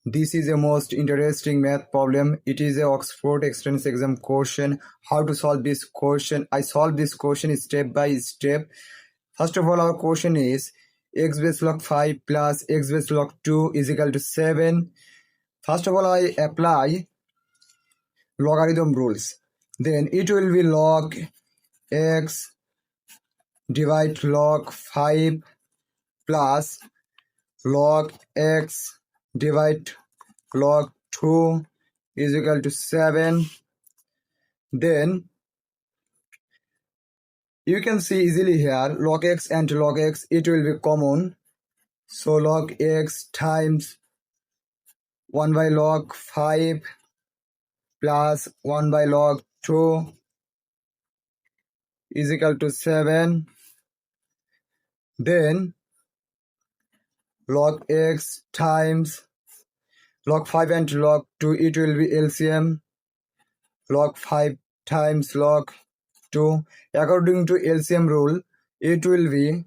This is a most interesting math problem. It is a Oxford Entrance Exam question. How to solve this question? I solve this question step by step. First of all, our question is x base log 5 plus x base log 2 is equal to 7. First of all, I apply logarithm rules. Then it will be log x divide log 5 plus log x divide log 2 is equal to 7. Then you can see easily here log x and log x, it will be common. So log x times 1 by log 5 plus 1 by log 2 is equal to 7. Then log x times log 5 and log 2, it will be LCM. Log 5 times log 2. According to LCM rule, it will be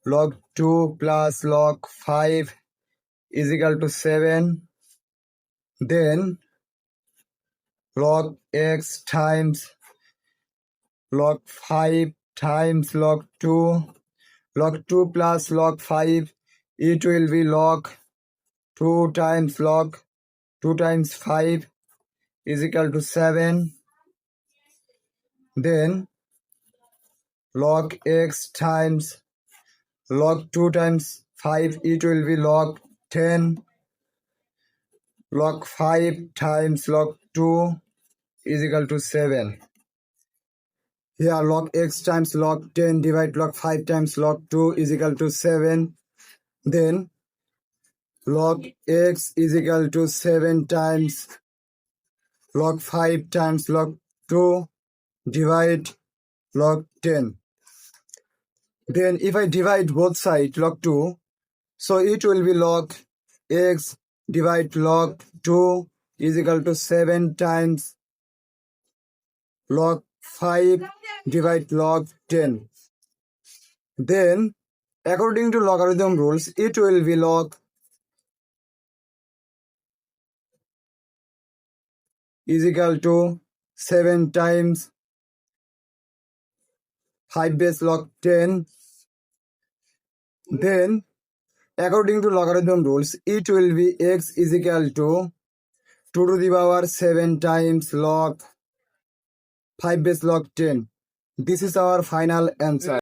log 2 plus log 5 is equal to 7. Then log x times log 5 times log 2. Log 2 plus log 5, it will be log 2 times log 2 times 5 is equal to 7. Then log x times log 2 times 5, it will be log 10. Log 5 times log 2 is equal to 7. Here log x times log 10 divide log 5 times log 2 is equal to 7. Then log x is equal to 7 times log 5 times log 2 divide log 10. Then if I divide both sides log 2, so it will be log x divide log 2 is equal to 7 times log 5 divide log 10. Then according to logarithm rules, it will be log is equal to 7 times 5 base log 10. Then according to logarithm rules, it will be x is equal to 2 to the power 7 times log 5 base log 10. This is our final answer.